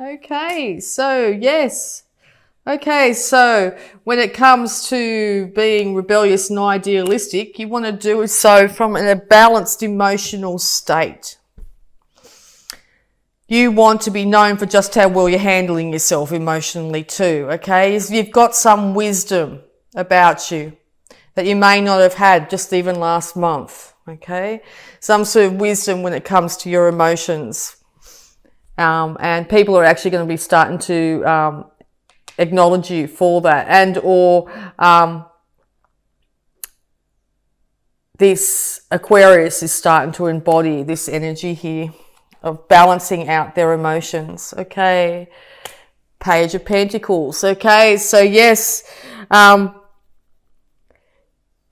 Okay, so yes. Okay, so when it comes to being rebellious and idealistic, you want to do so from a balanced emotional state. You want to be known for just how well you're handling yourself emotionally too, okay? You've got some wisdom about you that you may not have had just even last month, okay? Some sort of wisdom when it comes to your emotions. And people are actually going to be starting to acknowledge you for that, and or this Aquarius is starting to embody this energy here of balancing out their emotions. Okay, Page of Pentacles. Okay, so yes,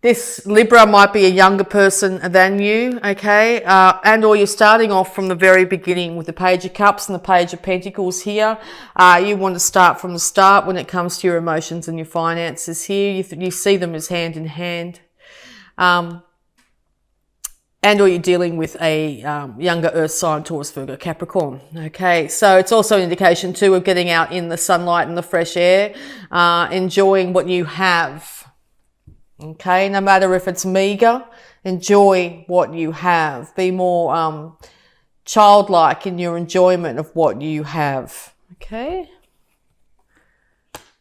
this Libra might be a younger person than you, okay? And or you're starting off from the very beginning with the Page of Cups and the Page of Pentacles here. You want to start from the start when it comes to your emotions and your finances here. You see them as hand in hand. And or you're dealing with a younger Earth sign, Taurus, Virgo, Capricorn. Okay, so it's also an indication too of getting out in the sunlight and the fresh air, enjoying what you have. Okay, no matter if it's meager, enjoy what you have. Be more childlike in your enjoyment of what you have. Okay?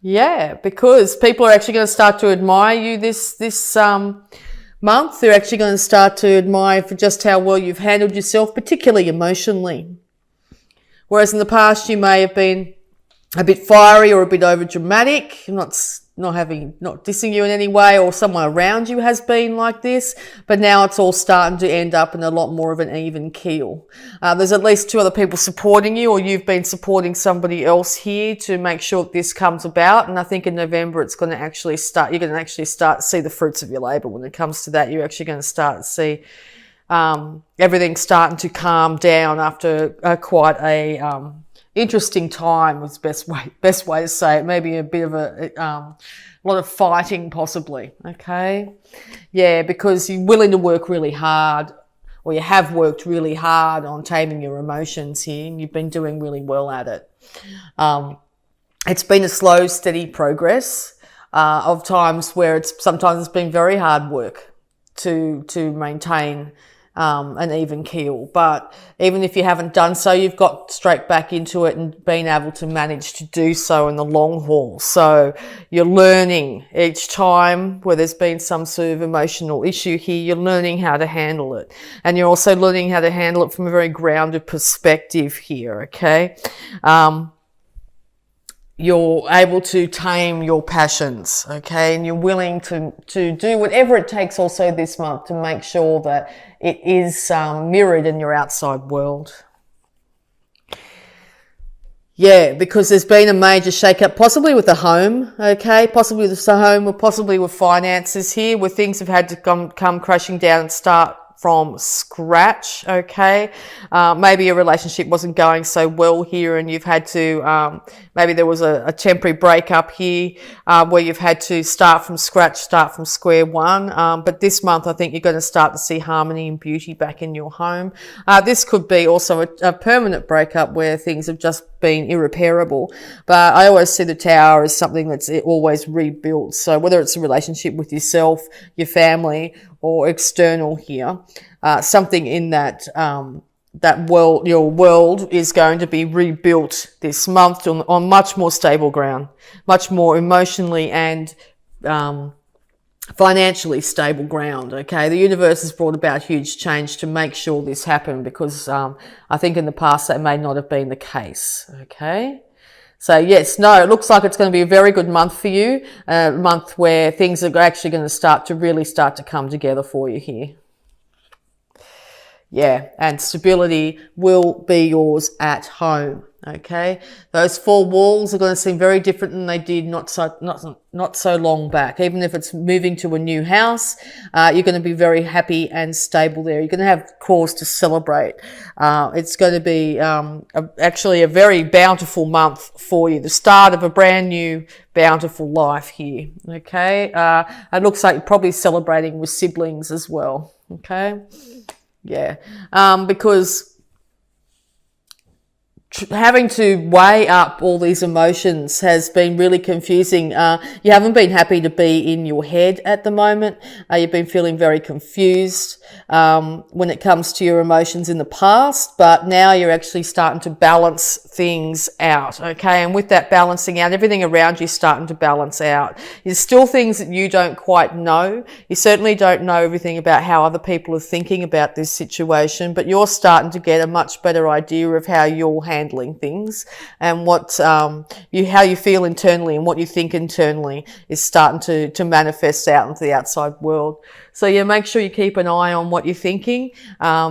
Yeah, because people are actually going to start to admire you this month. They're actually going to start to admire for just how well you've handled yourself, particularly emotionally. Whereas in the past you may have been a bit fiery or a bit over dramatic, not dissing you in any way, or someone around you has been like this, but now it's all starting to end up in a lot more of an even keel. There's at least two other people supporting you, or you've been supporting somebody else here to make sure that this comes about. And I think in November you're going to actually start to see the fruits of your labour. When it comes to that, you're actually going to start to see everything starting to calm down after quite a interesting time was best way to say it. Maybe a bit of a lot of fighting possibly. Okay, yeah, because you're willing to work really hard, or you have worked really hard on taming your emotions here, and you've been doing really well at it. It's been a slow, steady progress of times where sometimes it's been very hard work to maintain an even keel. But even if you haven't done so, you've got straight back into it and been able to manage to do so in the long haul. So you're learning each time where there's been some sort of emotional issue here, you're learning how to handle it. And you're also learning how to handle it from a very grounded perspective here, okay? You're able to tame your passions, okay? And you're willing to do whatever it takes also this month to make sure that it is mirrored in your outside world. Yeah, because there's been a major shake-up, possibly with the home, okay? Possibly with the home, or possibly with finances here, where things have had to come crashing down and start from scratch, okay? Maybe your relationship wasn't going so well here, and you've had to, maybe there was a temporary breakup here where you've had to start from scratch, start from square one. But this month, I think you're going to start to see harmony and beauty back in your home. This could be also a permanent breakup where things have just been irreparable. But I always see the Tower as something that's always rebuilt. So whether it's a relationship with yourself, your family, or external here, something in that world, your world is going to be rebuilt this month on much more stable ground, much more emotionally and financially stable ground. Okay, the universe has brought about huge change to make sure this happened, because I think in the past that may not have been the case. Okay. So yes, no, it looks like it's going to be a very good month for you, a month where things are actually going to really start to come together for you here. Yeah, and stability will be yours at home. Okay, those four walls are going to seem very different than they did not so long back. Even if it's moving to a new house, you're going to be very happy and stable there. You're going to have cause to celebrate. It's going to be actually a very bountiful month for you. The start of a brand new bountiful life here. Okay, it looks like you're probably celebrating with siblings as well. Okay, yeah, because having to weigh up all these emotions has been really confusing. You haven't been happy to be in your head at the moment. You've been feeling very confused when it comes to your emotions in the past, but now you're actually starting to balance things out, okay? And with that balancing out, everything around you is starting to balance out. There's still things that you don't quite know. You certainly don't know everything about how other people are thinking about this situation, but you're starting to get a much better idea of how you're handling things, and what how you feel internally and what you think internally is starting to manifest out into the outside world. So yeah, make sure you keep an eye on what you're thinking,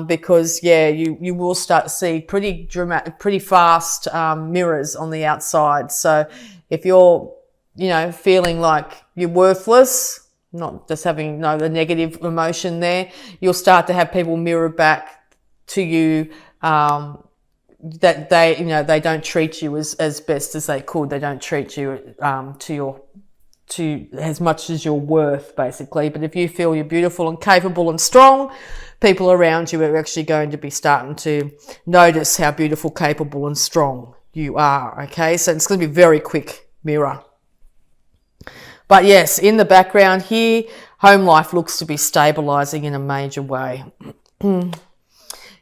because yeah, you will start to see pretty dramatic, pretty fast mirrors on the outside. So if you're, feeling like you're worthless, not just having the negative emotion there, you'll start to have people mirror back to you, that they don't treat you as best as they could. They don't treat you to as much as you're worth, basically. But if you feel you're beautiful and capable and strong, people around you are actually going to be starting to notice how beautiful, capable and strong you are, okay? So it's going to be a very quick mirror. But yes, in the background here, home life looks to be stabilizing in a major way.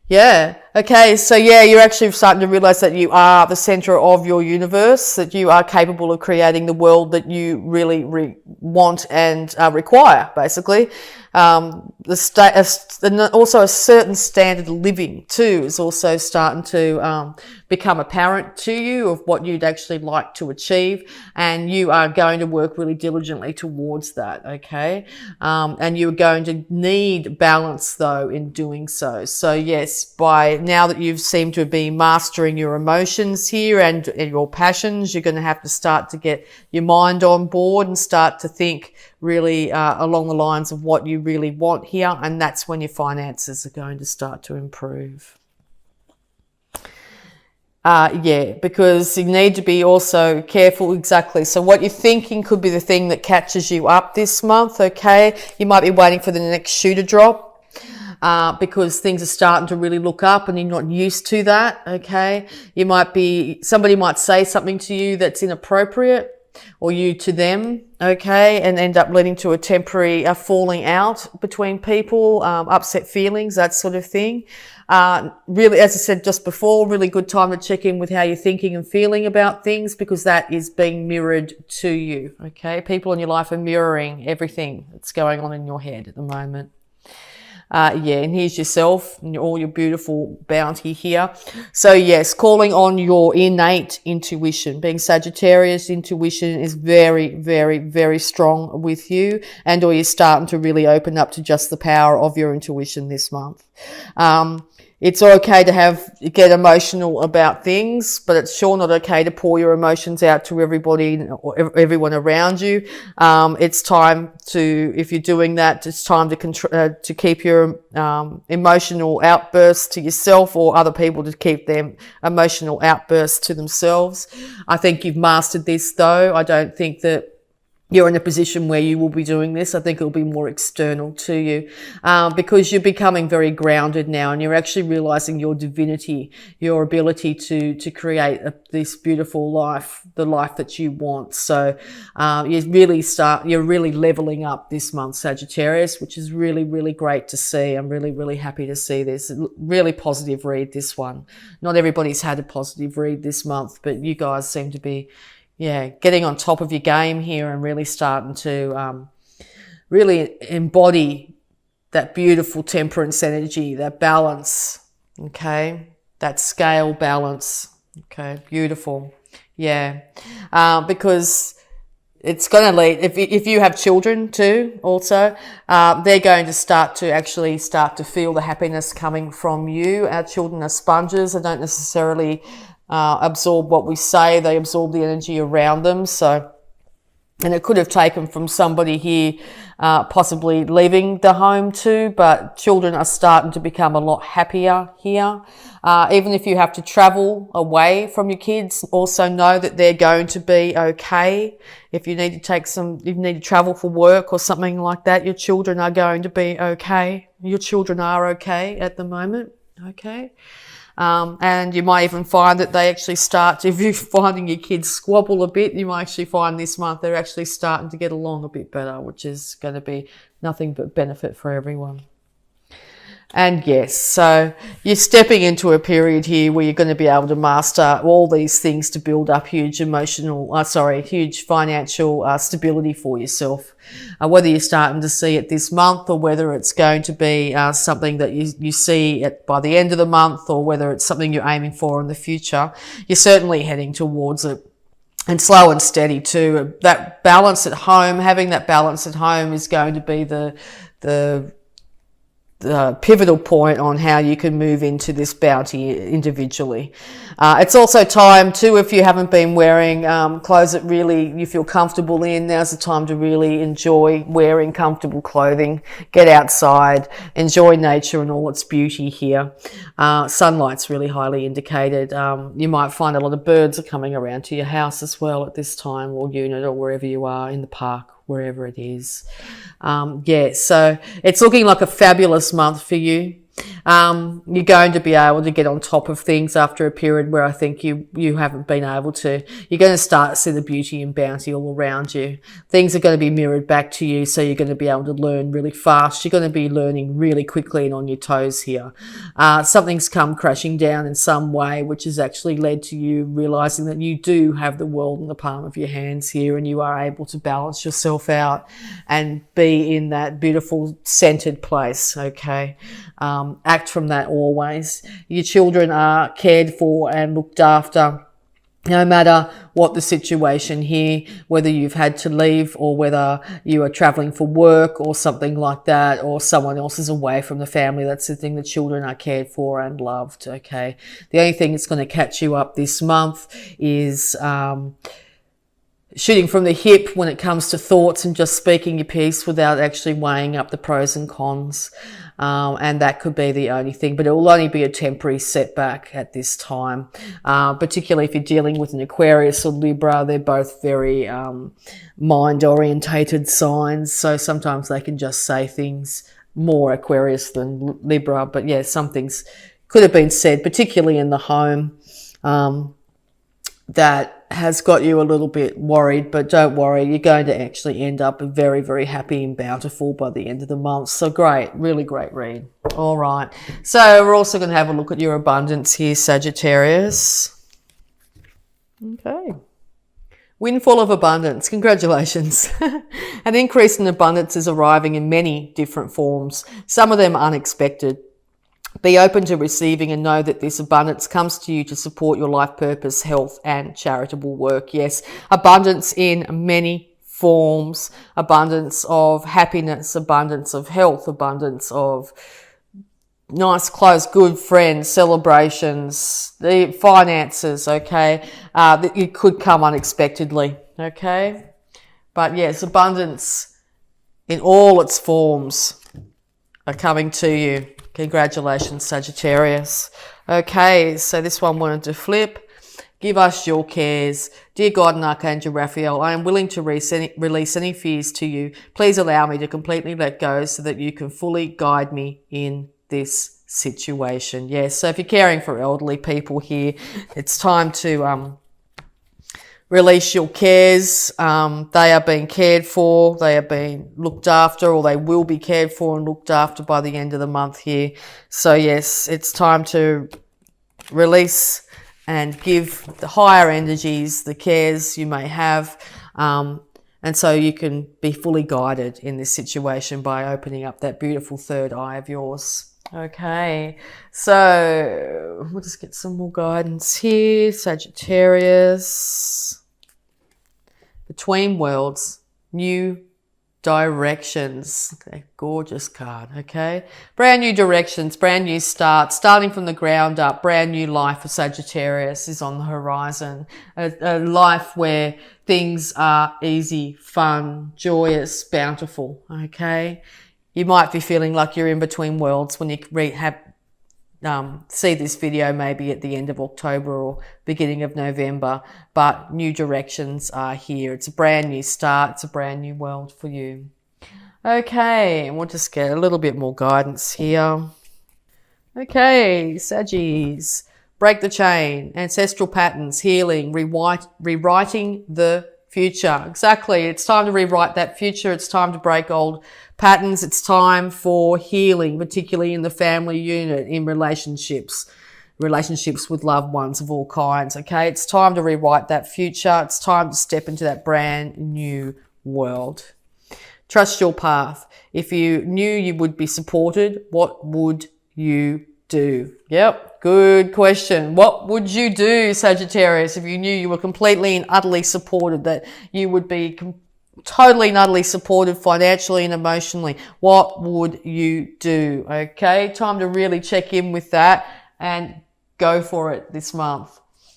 Yeah. Okay. So yeah, you're actually starting to realize that you are the center of your universe, that you are capable of creating the world that you really want and require, basically. Also a certain standard of living too is also starting to become apparent to you of what you'd actually like to achieve, and you are going to work really diligently towards that, okay? And you're going to need balance though in doing so. So yes, by now that you've seemed to be mastering your emotions here and your passions, you're going to have to start to get your mind on board and start to think really along the lines of what you really want here, and that's when your finances are going to start to improve. Because you need to be also careful, exactly. So what you're thinking could be the thing that catches you up this month, okay? You might be waiting for the next shoe to drop, because things are starting to really look up and you're not used to that, okay? Somebody might say something to you that's inappropriate, or you to them, okay, and end up leading to a temporary falling out between people, upset feelings, that sort of thing. Really, as I said just before, really good time to check in with how you're thinking and feeling about things, because that is being mirrored to you, okay? People in your life are mirroring everything that's going on in your head at the moment. And here's yourself and all your beautiful bounty here. So yes, calling on your innate intuition. Being Sagittarius, intuition is very, very, very strong with you, and or you're starting to really open up to just the power of your intuition this month. It's okay to get emotional about things, but it's sure not okay to pour your emotions out to everybody or everyone around you. It's time to, if you're doing that, it's time to keep your emotional outbursts to yourself, or other people to keep their emotional outbursts to themselves. I think you've mastered this though. I don't think that you're in a position where you will be doing this. I think it'll be more external to you, because you're becoming very grounded now, and you're actually realizing your divinity, your ability to create this beautiful life, the life that you want. So you're really leveling up this month, Sagittarius, which is really, really great to see. I'm really, really happy to see this. Really positive read, this one. Not everybody's had a positive read this month, but you guys seem to be getting on top of your game here and really starting to really embody that beautiful temperance energy, that balance, okay? That scale balance, okay? Beautiful, because it's going to lead, if you have children too also, they're going to start to feel the happiness coming from you. Our children are sponges. They don't necessarily absorb what we say, they absorb the energy around them. So, and it could have taken from somebody here possibly leaving the home too, but children are starting to become a lot happier here. Even if you have to travel away from your kids, also know that they're going to be okay. If you need to travel for work or something like that, your children are going to be okay. Your children are okay at the moment, okay? And you might even find that they actually start to, if you're finding your kids squabble a bit, you might actually find this month they're actually starting to get along a bit better, which is going to be nothing but benefit for everyone. And yes, so you're stepping into a period here where you're going to be able to master all these things to build up huge huge financial stability for yourself. Whether you're starting to see it this month or whether it's going to be something that you see by the end of the month, or whether it's something you're aiming for in the future, you're certainly heading towards it. And slow and steady too. That balance at home, having that balance at home is going to be the pivotal point on how you can move into this bounty individually. It's also time too, if you haven't been wearing clothes that really you feel comfortable in, now's the time to really enjoy wearing comfortable clothing. Get outside, enjoy nature and all its beauty here. Sunlight's really highly indicated. You might find a lot of birds are coming around to your house as well at this time, or unit, or wherever you are in the park, wherever it is. So it's looking like a fabulous month for you. You're going to be able to get on top of things after a period where I think you haven't been able to. You're going to start to see the beauty and bounty all around you. Things are going to be mirrored back to you, so you're going to be able to learn really fast. You're going to be learning really quickly and on your toes here. Something's come crashing down in some way, which has actually led to you realizing that you do have the world in the palm of your hands here, and you are able to balance yourself out and be in that beautiful centered place, okay? Act from that always. Your children are cared for and looked after, no matter what the situation here, whether you've had to leave or whether you are traveling for work or something like that, or someone else is away from the family. That's the thing, the children are cared for and loved, okay? The only thing that's going to catch you up this month is shooting from the hip when it comes to thoughts and just speaking your piece without actually weighing up the pros and cons. And that could be the only thing, but it will only be a temporary setback at this time, particularly if you're dealing with an Aquarius or Libra. They're both very mind-orientated signs, so sometimes they can just say things more Aquarius than Libra. But yeah, some things could have been said, particularly in the home, that has got you a little bit worried, but don't worry, you're going to actually end up very, very happy and bountiful by the end of the month. So great, really great read. All right, so we're also going to have a look at your abundance here, Sagittarius. Okay. Windfall of abundance. Congratulations. An increase in abundance is arriving in many different forms, some of them unexpected. Be open to receiving and know that this abundance comes to you to support your life purpose, health, and charitable work. Yes, abundance in many forms. Abundance of happiness, abundance of health, abundance of nice clothes, good friends, celebrations, the finances, okay? It could come unexpectedly, okay? But yes, abundance in all its forms are coming to you. Congratulations, Sagittarius. Okay, so this one wanted to flip. Give us your cares. Dear God and Archangel Raphael, I am willing to release any fears to you. Please allow me to completely let go so that you can fully guide me in this situation. Yes, so if you're caring for elderly people here, it's time to release your cares. They are being cared for, they are being looked after, or they will be cared for and looked after by the end of the month here. So yes, it's time to release and give the higher energies the cares you may have, and so you can be fully guided in this situation by opening up that beautiful third eye of yours. Okay, so we'll just get some more guidance here. Sagittarius. Between worlds, new directions. Okay, gorgeous card, okay? Brand new directions, brand new start, starting from the ground up, brand new life for Sagittarius is on the horizon. A life where things are easy, fun, joyous, bountiful, okay? You might be feeling like you're in between worlds when you see this video maybe at the end of October or beginning of November, but new directions are here. It's a brand new start. It's a brand new world for you. Okay, and we'll just get a little bit more guidance here. Okay, Saggies. break the chain, ancestral patterns, healing, rewriting the future. Exactly. It's time to rewrite that future. It's time to break old patterns. It's time for healing, particularly in the family unit, in relationships with loved ones of all kinds. Okay. It's time to rewrite that future. It's time to step into that brand new world. Trust your path. If you knew you would be supported, what would you do? Yep, good question. What would you do, Sagittarius, if you knew you were completely and utterly supported, that you would be totally and utterly supported financially and emotionally? What would you do? Okay, time to really check in with that and go for it this month.